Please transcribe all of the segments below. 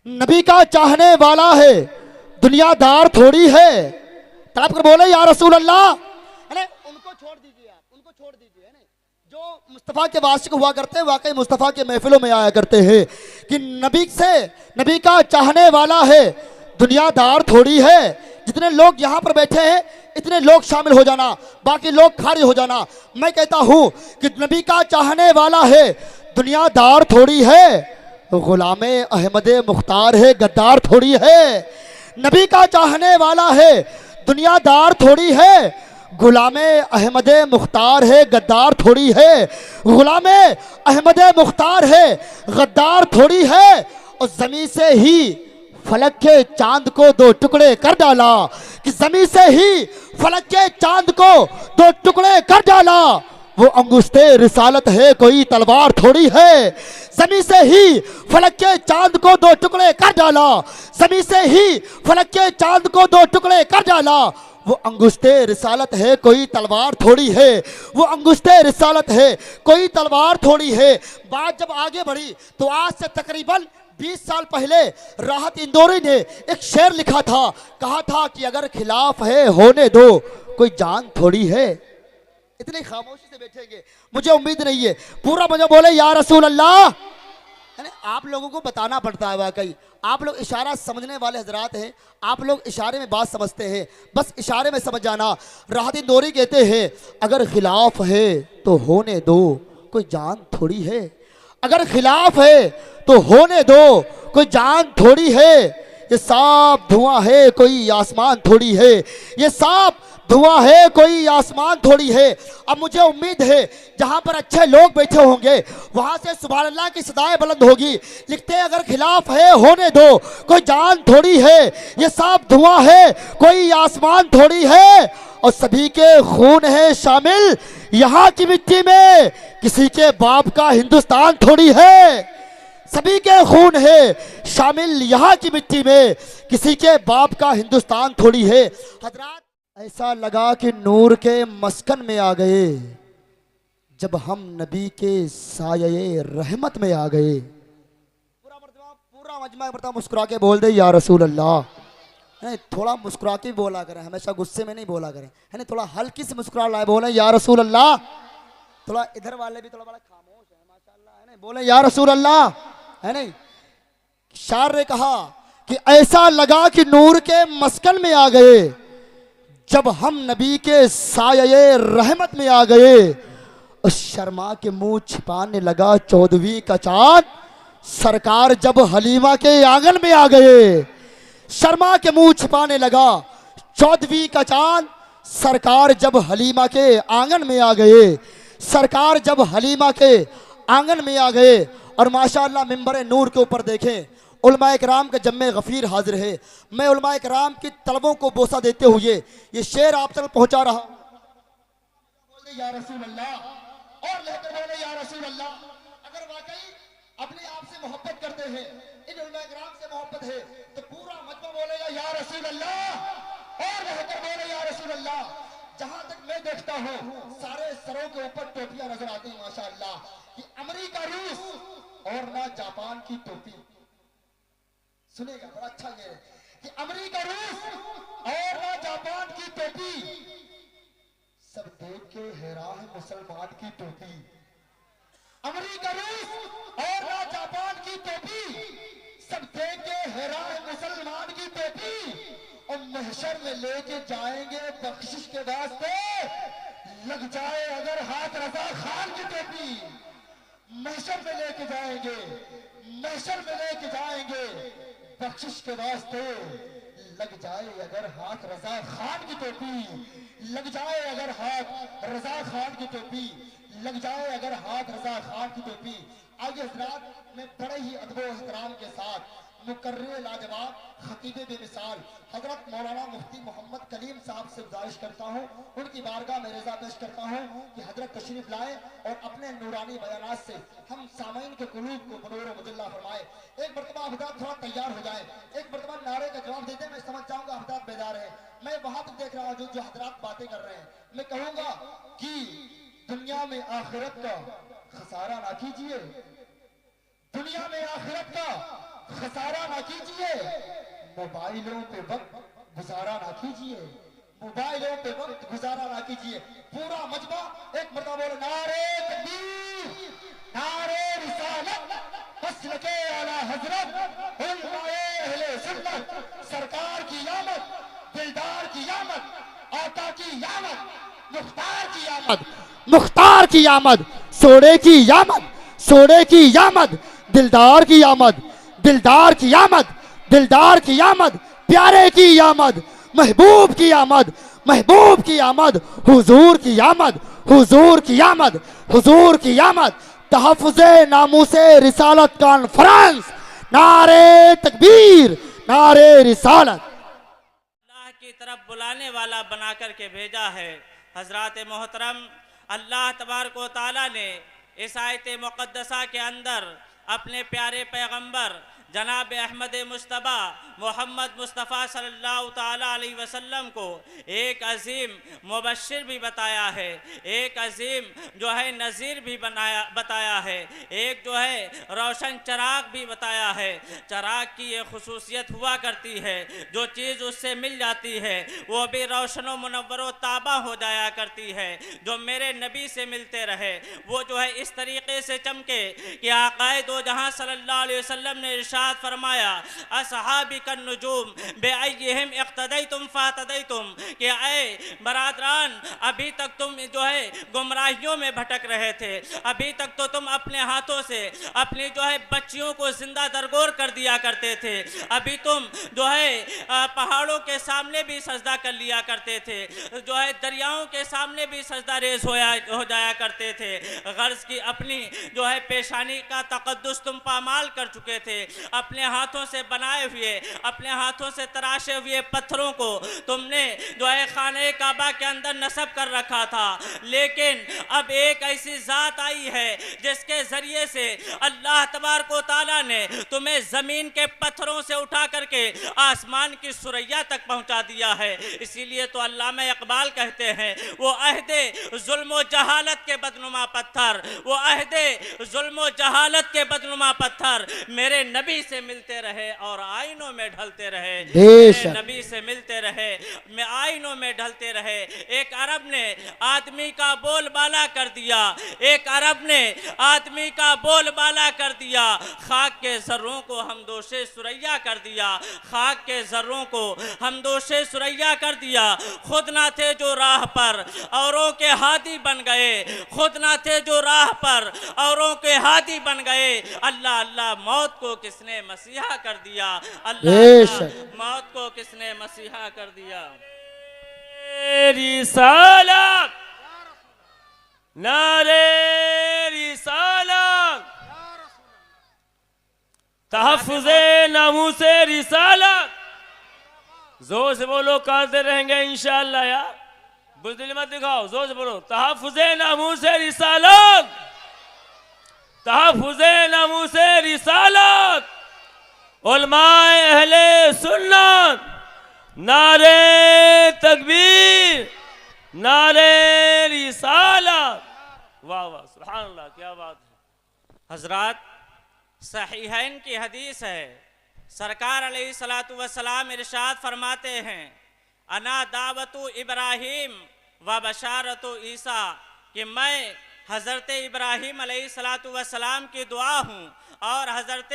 नबी का चाहने वाला है, दुनियादार थोड़ी है। तड़प कर बोले या रसूल अल्लाह। उनको छोड़ दीजिए, आप उनको छोड़ दीजिए। है जो मुस्तफ़ा के वाशिक हुआ करते हैं, वाकई मुस्तफ़ा के महफिलों में आया करते हैं कि नबी का चाहने वाला है, दुनियादार थोड़ी है। जितने लोग यहाँ पर बैठे हैं इतने लोग शामिल हो जाना, बाकी लोग खारिज हो जाना। मैं कहता हूँ कि नबी का चाहने वाला है, दुनियादार थोड़ी है। गुलामे अहमद मुख्तार है, गद्दार थोड़ी है। नबी का चाहने वाला है, दुनियादार थोड़ी है। गुलामे अहमद मुख्तार है, गद्दार थोड़ी है। गुलामे अहमद मुख्तार है, गद्दार थोड़ी है। और जमीन से ही फलक के चांद को दो टुकड़े कर डाला, कि जमीन से ही फलक के चांद को दो टुकड़े कर डाला। वो अंगुश्ते रिसालत है, कोई तलवार थोड़ी है। जमीन से ही फलक के चांद को दो टुकड़े कर डाला, जमीन से ही फलक के चांद को दो टुकड़े कर डाला। वो अंगुश्ते रिसालत है, कोई तलवार थोड़ी है। वो अंगुश्ते रिसालत है, कोई तलवार थोड़ी है। बात जब आगे बढ़ी तो आज से तकरीबन 20 साल पहले राहत इंदौरी ने एक शेर लिखा था, कहा था कि अगर खिलाफ है होने दो, कोई जान थोड़ी है। इतनी खामोशी से बैठेंगे, मुझे उम्मीद नहीं है पूरा मुझे बोले या रसूल अल्लाह। आप लोगों को बताना पड़ता है, वाकई आप लोग इशारा समझने वाले हजरात हैं, आप लोग इशारे में बात समझते हैं, बस इशारे में समझ जाना। राहत इंदौरी कहते हैं अगर खिलाफ है तो होने दो, कोई जान थोड़ी है। अगर खिलाफ है तो होने दो, कोई जान थोड़ी है। ये साफ धुआं है, कोई आसमान थोड़ी है। ये साफ धुआं है, कोई आसमान थोड़ी है। अब मुझे उम्मीद है जहां पर अच्छे लोग बैठे होंगे वहां से सुभान अल्लाह की सदाएं बुलंद होगी। लिखते हैं अगर खिलाफ है होने दो, कोई जान थोड़ी है। ये साफ धुआं है, कोई आसमान थोड़ी है। और सभी के खून है शामिल यहाँ की मिट्टी में, किसी के बाप का हिंदुस्तान थोड़ी है। सभी के खून है शामिल यहाँ की मिट्टी में, किसी के बाप का हिंदुस्तान थोड़ी है। हजरात, ऐसा लगा कि नूर के मस्कन में आ गए, जब हम नबी के साये रहमत में आ गए। पूरा मजमा मुस्कुरा के बोल दे या रसूल अल्लाह। है थोड़ा मुस्कुरा के बोला करें, हमेशा गुस्से में नहीं बोला करें, है ना। थोड़ा हल्की सी मुस्कुरा लाए बोले या रसूल अल्लाह। थोड़ा इधर वाले भी थोड़ा बड़ा खामोश है माशाल्लाह, है ना, बोले या रसूल अल्लाह, है नहीं। शायर ने कहा कि ऐसा लगा कि नूर के मस्कन में आ गए, जब हम नबी के साये रहमत में आ गए। उस शर्मा के मुंह छिपाने लगा 14वीं का चांद, सरकार जब हलीमा के आंगन में आ गए। शर्मा के मुंह छिपाने लगा 14वीं का चांद, सरकार जब हलीमा के आंगन में आ गए। सरकार जब हलीमा के आंगन में आ गए। और माशाअल्लाह मिंबर नूर के ऊपर देखें उलमाए कराम के जम्मे गफीर हाजिर है। मैं उलमाए कराम की तलबों को बोसा देते हुए ये शेर आप तक पहुंचा रहा हूं। बोले या रसूल अल्लाह, और लेकर बोले या रसूल अल्लाह। अगर वाकई अपने आप से मोहब्बत करते हैं, इन उलमाए कराम से मोहब्बत है, तो पूरा मजमा बोलेगा या रसूल अल्लाह, और लेकर बोले या रसूल अल्लाह। जहां तक मैं देखता हूं सारे सरों के ऊपर टोपियां नजर आती हैं माशाअल्लाह, कि अमेरिका, रूस और ना जापान की टोपी। सुनेगा बड़ा अच्छा ये कि अमेरिका, रूस और ना जापान की टोपी, सब देख के हैरान है मुसलमान की टोपी। अमेरिका, रूस और ना जापान की टोपी, सब देख के हैरान है मुसलमान की टोपी। और महशर में लेके जाएंगे बख्शिश के वास्ते, लग जाए अगर हाथ रजा खान की टोपी। महशर में लेके जाएंगे, महशर में लेके जाएंगे बख्शिश के वास्ते, लग जाए अगर हाथ रजा खान की टोपी। लग जाए अगर हाथ रजा खान की टोपी, लग जाए अगर हाथ रजा खान की टोपी। आगे हजरात, मैं बड़े ही अदब एहतराम के साथ मुकर्रिर लाजवाब खतीबे बेमिसाल हजरत मौलाना मुफ्ती मोहम्मद कलीम साहब से गुजारिश करता हूँ, उनकी बारगाह में रज़ा पेश करता हूँ कि हजरत तशरीफ लाए और अपने नूरानी बयानात से हम सामईन के कुलूब को मनूर मुजल्ला फरमाए। एक मरतबा हजरत थोड़ा तैयार हो जाए, एक मरतबा नारे का जवाब देते, मैं समझ जाऊंगा हजरत बेदार है। मैं वहां तक देख रहा हूँ जो हजरत बातें कर रहे हैं। मैं कहूंगा कि दुनिया में आखिरत का खसारा ना कीजिए, दुनिया में आखिरत का खसारा ना कीजिए, मोबाइलों पे वक्त गुजारा ना कीजिए, मोबाइलों पे वक्त गुजारा ना कीजिए। पूरा मजमा एक मरतबा बोले नारे तकबीर, नारे रिसालत, फस्ल के आला हजरत, उलमाए अहले सुन्नत, सरकार की आमद, दिलदार की आमद, आका की आमद, मुख्तार की आमद, मुख्तार की आमद, सोने की आमद, सोने की आमद, दिलदार की आमद, दिलदार की आमद, दिलदार की आमद, प्यारे की आमद, महबूब की आमद, महबूब की आमद, हुजूर की आमद, हुजूर की आमद, हुजूर की आमद। तहफ़्फ़ुज़े नामूसे रिसालत कॉन्फ्रेंस, नारे तकबीर, नारे रिसालत। अल्लाह की तरफ बुलाने वाला बना करके भेजा है। हजरात मोहतरम, अल्लाह तबारक व तआला ने इस आयत मुक़द्दसा के अंदर अपने प्यारे पैगंबर जनाब अहमद मुस्तफ़ा मोहम्मद मुस्तफ़ा सल्लल्लाहु ताला अलैहि वसल्लम को एक अजीम मुबश्शिर भी बताया है, एक अजीम जो है नज़ीर भी बताया है, एक जो है रोशन चराग भी बताया है। चराग की ये खुसूसियत हुआ करती है, जो चीज़ उससे मिल जाती है वो भी रोशन व मुनव्वर व ताबा हो जाया करती है। जो मेरे नबी से मिलते रहे वो जो है इस तरीके से चमके कि आक़ाए दो जहां सल्लल्लाहु अलैहि वसल्लम ने इरशाद फरमाया, असहाबी कन नुजूम बेअय्यिहिम इक़्तदैतुम फ़अतदैतुम, कि ऐ बरादरान अभी तक तुम जो है गुमराहियों में भटक रहे थे, अभी तक तो तुम अपने हाथों से अपनी जो है बच्चियों को जिंदा दरगोर कर दिया करते थे, अभी तुम जो है पहाड़ों के सामने भी सजदा कर लिया करते थे, जो है दरियाओं के सामने भी सजदा रेज़ हो जाया करते थे। गर्ज की अपनी जो है पेशानी का तक़द्दुस तुम पामाल कर चुके थे, अपने हाथों से बनाए हुए, अपने हाथों से तराशे हुए पत्थरों को तुमने जो है खाने काबा के अंदर नस्ब कर रखा था। लेकिन अब एक ऐसी ज़ात आई है जिसके ज़रिए से अल्लाह तबारक व तआला ने तुम्हें ज़मीन के पत्थरों से उठा करके आसमान की सुरैया तक पहुंचा दिया है। इसीलिए तो अल्लामा इकबाल कहते हैं, वो अहदे जुल्म व जहालत के बदनुमा पत्थर, वो अहदे जुल्म व जहालत के बदनुमा पत्थर मेरे नबी से मिलते रहे और आईनों में ढलते रहे, मेरे नबी से मिलते रहे, मैं आईनों में ढलते रहे। एक अरब ने आदमी का बोलबाला कर दिया, एक अरब ने आदमी का बोलबाला कर दिया, खाक के ज़र्रों को हमदोशे सुरैया कर दिया, खाक के ज़र्रों को हमदोशे सुरैया कर दिया। खुद ना थे जो राह पर औरों के हादी बन गए, खुद ना थे जो राह पर औरों के हादी बन गए। अल्लाह अल्लाह मौत को किसने मसीहा कर दिया, अल्लाह मौत को किसने मसीहा कर दिया। रिसालत, नारे रिसालत, तहफ़्फ़ुज़े नामूसे रिसालत, जोर से बोलो, करते रहेंगे इंशाअल्लाह। यार बुज़दिल मत दिखाओ, जोर से बोलो, तहफ़्फ़ुज़े नामूसे रिसालत, तहफ़्फ़ुज़े नामूसे रिसालत, उलमाए अहले सुन्नत, नारे तकबीर, नारे रिसालत। वाह वाह, सुभान अल्लाह, क्या बात है। हजरात, सहीहैन की हदीस है, सरकार अलैहिस्सलातु वस्सलाम इरशाद फरमाते हैं, अना दावतु इब्राहिम व बशारतु ईसा, कि मैं हज़रत इब्राहिम अलैहिस्सलातु वस्सलाम की दुआ हूँ और हज़रत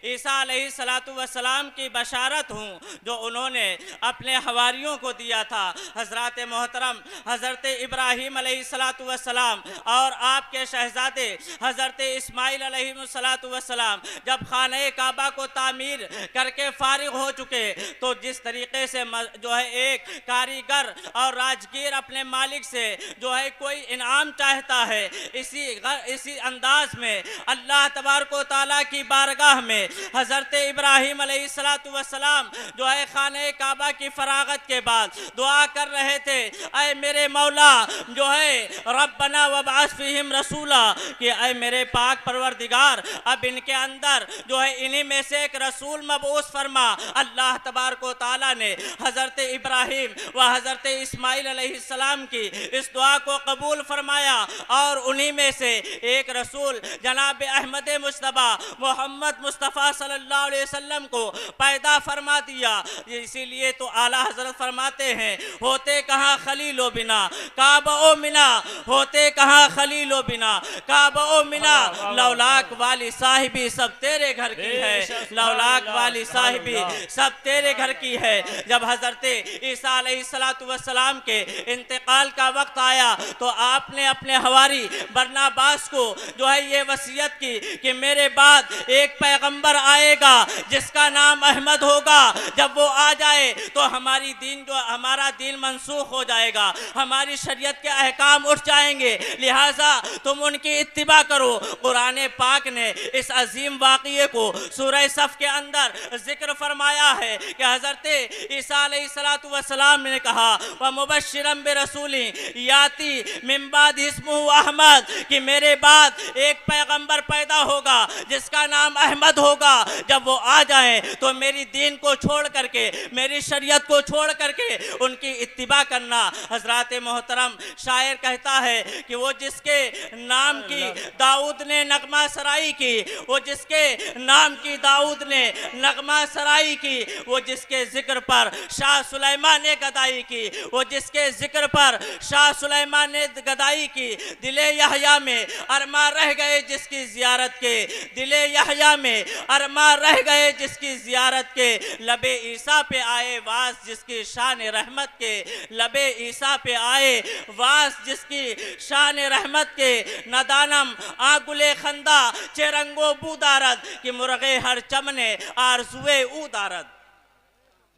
ईसा अलैहिस्सलातु वस्सलाम की बशारत हूँ जो उन्होंने अपने हवारियों को दिया था। हज़रत मोहतरम हज़रत इब्राहिम अलैहिस्सलातु वस्सलाम और आपके शहज़ादे हज़रत इस्माइल अलैहिस्सलातु वस्सलाम जब खाने काबा को तामीर करके फारिग हो चुके, तो जिस तरीके से जो है एक कारीगर और राजगीर अपने मालिक से जो है कोई इनाम चाहता है, इसी अंदाज में अल्लाह तबारक व तआला की बारगाह में हज़रत इब्राहिम अलैहिस्सलातु वस्सलाम जो है खाने काबा की फरागत के बाद दुआ कर रहे थे, ऐ मेरे मौला जो है रब्बना वबअस फीहिम रसूला, कि ऐ मेरे पाक परवरदिगार अब इनके अंदर जो है इन्हीं में से एक रसूल मबऊस फरमा। अल्लाह तबारक व तआला ने हज़रत इब्राहिम व हज़रत इस्माइल अलैहिस्सलाम की इस दुआ को कबूल फरमाया और उन्हीं में से एक रसूल जनाब अहमद मुस्तफ़ा मोहम्मद मुस्तफ़ा सल्लल्लाहु अलैहि वसल्लम को पैदा फरमा दिया। इसीलिए तो आला हजरत फरमाते हैं, होते कहाँ खलीलो बिना काबो मिना, होते कहाँ खलीलो बिना काबो मिना, लौलाक वाली साहिबी सब तेरे घर की है, लौलाक वाली साहिबी सब तेरे घर की है। जब हजरत ईसा अलैहिस्सलातु वस्सलाम के इंतकाल का वक्त आया तो आपने अपने हवारी बरनाबास को जो है ये वसीयत की कि मेरे बाद एक पैगंबर आएगा जिसका नाम अहमद होगा, जब वो आ जाए तो हमारा दीन मंसूख हो जाएगा, हमारी शरीयत के अहकाम उठ जाएंगे, लिहाजा तुम उनकी इत्तिबा करो। कुरान पाक ने इस अजीम वाक़िए को सूरह सफ के अंदर जिक्र फरमाया है कि हजरत ईसा अलैहिस्सलातु वस्सलाम ने कहा व मुबश्शिरन बिरसूली याती मिन बाद इस्मुहु अहमद, कि मेरे बाद एक पैगंबर पैदा होगा जिसका नाम अहमद होगा, जब वो आ जाए तो मेरी दीन को छोड़ करके, मेरी शरीयत को छोड़ करके उनकी इत्तिबा करना। हजरत मोहतरम शायर कहता है कि वो जिसके नाम की दाऊद ने नगमा सराई की, वो जिसके नाम की दाऊद ने नगमा सराई की, वो जिसके जिक्र पर शाह सुलेमान ने गदाई की, वो जिसके जिक्र पर शाह सुलेमान ने गदाई की, दिले यहया में अरमा रह गए जिसकी जियारत के, दिले यहया में अरमा रह गए जिसकी जियारत के, लबे ईसा पे आए वास जिसकी शान रहमत के, लबे ईसा पे आए वास जिसकी शान रहमत के, नदानम आगुले खंदा चेरंगो बूदारद कि मुर्गे हर चमने आरजुए ऊदारद।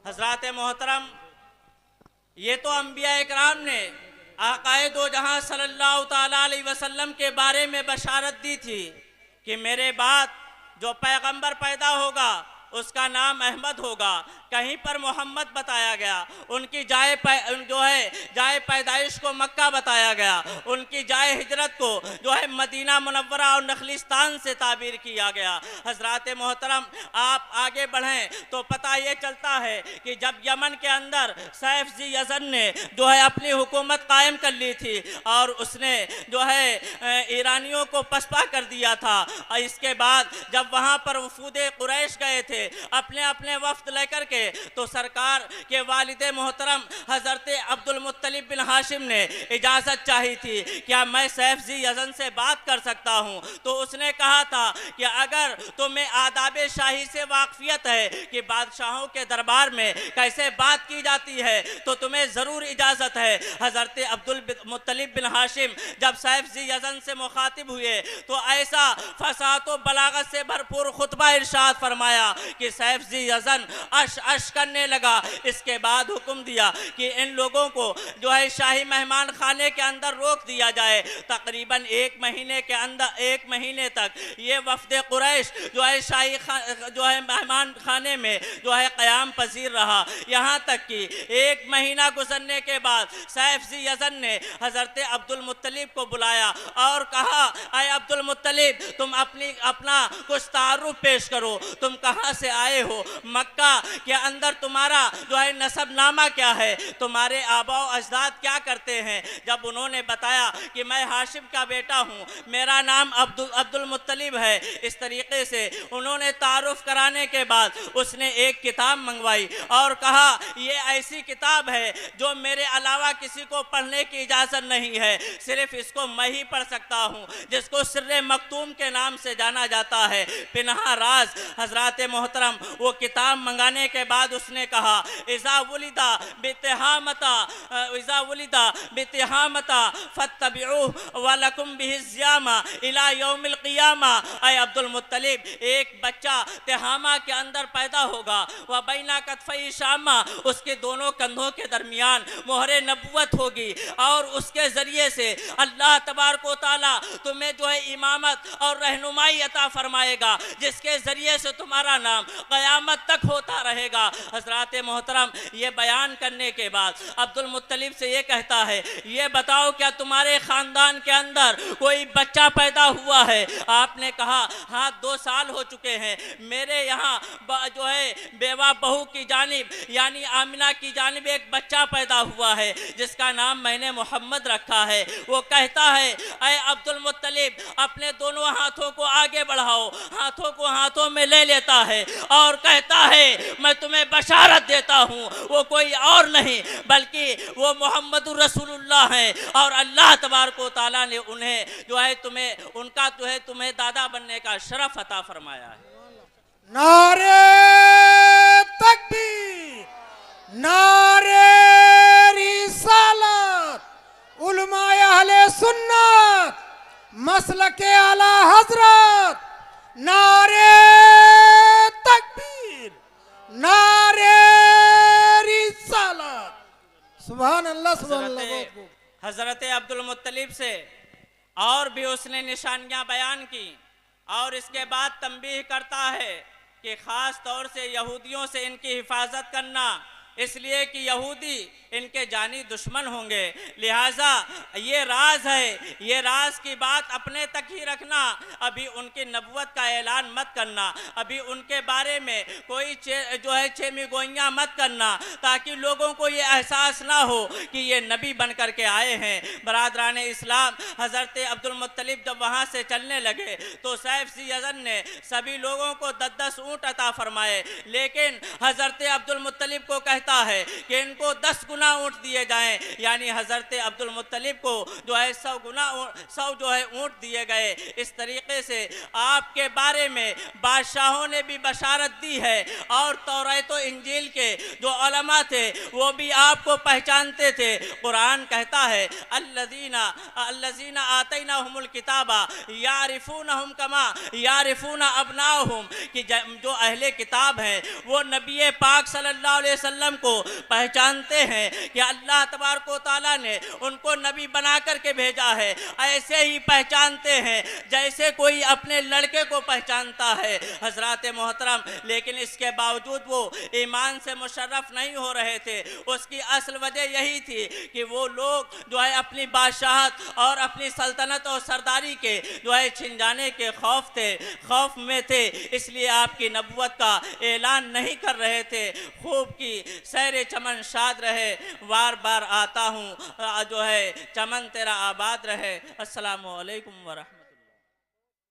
हजरत मोहतरम, ये तो अंबिया इकराम ने आकाए दो जहां सल्लल्लाहु ताला अलैहि वसल्लम के बारे में बशारत दी थी कि मेरे बाद जो पैगंबर पैदा होगा उसका नाम अहमद होगा। कहीं पर मोहम्मद बताया गया, उनकी जाए पैदाइश को मक्का बताया गया, उनकी जाए हिजरत को जो है मदीना मुनव्वरा और नखलिस्तान से ताबीर किया गया। हजरत मोहतरम, आप आगे बढ़ें तो पता ये चलता है कि जब यमन के अंदर सैफ जी यजन ने जो है अपनी हुकूमत कायम कर ली थी और उसने जो है ईरानियों को पसपा कर दिया था, और इसके बाद जब वहाँ पर वफूदे कुरैश गए थे अपने अपने वफ्द लेकर के, तो सरकार के वालिदे मोहतरम हजरत अब्दुल मुत्तलिब बिन हाशिम ने इजाज़त चाही थी, क्या मैं सैफ जी यजन से बात कर सकता हूँ? तो उसने कहा था कि अगर तुम्हें आदाब शाही से वाकफियत है कि बादशाहों के दरबार में कैसे बात की जाती है तो तुम्हें ज़रूर इजाज़त है। हजरत अब्दुल मुत्तलिब बिन हाशिम जब सैफ जी यजन से मुखातिब हुए तो ऐसा फसाद व बलागत से भरपूर खुतबा इरशाद फरमाया कि सैफ जी यजन अश अश करने लगा। इसके बाद हुक्म दिया कि इन लोगों को जो है शाही मेहमान खाने के अंदर रोक दिया जाए। तकरीबन एक महीने तक ये वफद कुरैश जो है शाही जो है मेहमान खाने में जो है क़याम पजीर रहा। यहाँ तक कि एक महीना गुजरने के बाद सैफ जी यजन ने हजरत अब्दुल मुत्तलिब को बुलाया और कहा, अय अब्दुल मुत्तलिब, तुम अपना कुछ तारुफ पेश करो, तुम कहाँ से आए हो, मक्का के अंदर तुम्हारा जो है नसबनामा क्या है, तुम्हारे आबा अजदाद क्या करते हैं। जब उन्होंने बताया कि मैं हाशिम का बेटा हूँ, मेरा नाम अब्दुल मुत्तलिब है, इस तरीके से उन्होंने तारुफ कराने के बाद उसने एक किताब मंगवाई और कहा ये ऐसी किताब है जो मेरे अलावा किसी को पढ़ने की इजाज़त नहीं है, सिर्फ इसको मैं ही पढ़ सकता हूँ, जिसको सिर्रे मखतूम के नाम से जाना जाता है, पिनहा राज। हजरत मोहतरम, वो किताब मंगाने के बाद उसने कहा, इज़ा वुलिदा बितिहामता फत्तबिऊह वलकुम बिहिज़्यामा इला यौमिल क़ियामा। ऐ अब्दुल मुत्तलिब, एक बच्चा तिहामा के अंदर पैदा होगा, वह बैना कतफ़ई शामा, उसके दोनों कंधों के दरमियान मोहरे नबुवत होगी और उसके ज़रिए से अल्लाह तबारक व तआला तुम्हें जो है इमामत और रहनुमाई अता फरमाएगा, जिसके ज़रिए से तुम्हारा नाम अलैहिस्सलाम क़यामत तक होता रहेगा। हज़रात मोहतरम ये बयान करने के बाद अब्दुल मुत्तलिब से ये कहता है, ये बताओ क्या तुम्हारे ख़ानदान के अंदर कोई बच्चा पैदा हुआ है? आपने कहा हाँ 2 साल हो चुके हैं, मेरे यहाँ जो है बेवा बहू की जानिब यानी आमिना की जानिब एक बच्चा पैदा हुआ है जिसका नाम मैंने मोहम्मद रखा है। वो कहता है अय अब्दुल मुत्तलिब अपने दोनों हाथों को आगे बढ़ाओ, हाथों को हाथों में ले लेता है और कहता है मैं तुम्हें बशारत देता हूँ, वो कोई और नहीं बल्कि वो मोहम्मदुर रसूलुल्लाह है और अल्लाह तबारक व तआला ने उन्हें जो है तुम्हें दादा बनने का शरफ अता फरमाया है। नारे तकबीर, नारे रिसालत, उलमाए अहले सुन्नत, मसलके आला हजरत, नारे तकबीर, नारे रिसालत। सुभान अल्लाह, सुभान अल्लाह। हज़रत अब्दुल मुत्तलिब से और भी उसने निशानियां बयान की और इसके बाद तंबीह करता है कि ख़ास तौर से यहूदियों से इनकी हिफाजत करना, इसलिए कि यहूदी इनके जानी दुश्मन होंगे, लिहाजा ये राज है, ये राज की बात अपने तक ही रखना, अभी उनकी नबुवत का ऐलान मत करना, अभी उनके बारे में कोई जो है छेमी गोइयाँ मत करना ताकि लोगों को ये एहसास ना हो कि ये नबी बन कर के आए हैं। बरादरान इस्लाम, हज़रत अब्दुल मुत्तलिब जब वहाँ से चलने लगे तो सैफ सी यज़न ने सभी लोगों को 10-10 ऊँट अता फरमाए, लेकिन हज़रत अब्दुल मुत्तलिब को कहता है कि इनको 10 गुना ऊँट दिए जाएं, यानी हज़रत अब्दुल मुत्तलिब को जो है 100 जो है ऊँट दिए गए। इस तरीके से आपके बारे में बादशाहों ने भी बशारत दी है और तौरात व इंजील के जो उलमा थे वो भी आपको पहचानते थे। कुरान कहता है अल्लज़ीना आतैनाहुमुल किताबा यारिफूनहुम कमा यारिफूना अबनाहुम, कि जो अहले किताब हैं वो नबी पाक सल्लल्लाहु अलैहि वसल्लम को पहचानते हैं कि अल्लाह तबारक व तआला ने उनको नबी बना करके भेजा है, ऐसे ही पहचानते हैं जैसे कोई अपने लड़के को पहचानता है। हज़रात मोहतरम, लेकिन इसके बावजूद वो ईमान से मुशर्रफ नहीं हो रहे थे। उसकी असल वजह यही थी कि वो लोग जो है अपनी बादशाहत और अपनी सल्तनत और सरदारी के जो है छिन जाने के खौफ में थे, इसलिए आपकी नबुवत का ऐलान नहीं कर रहे थे। खूब की सैर चमन शाद रहे, बार बार आता हूँ जो है चमन तेरा आबाद रहे। अस्सलामु अलैकुम व रहमतुल्लाह।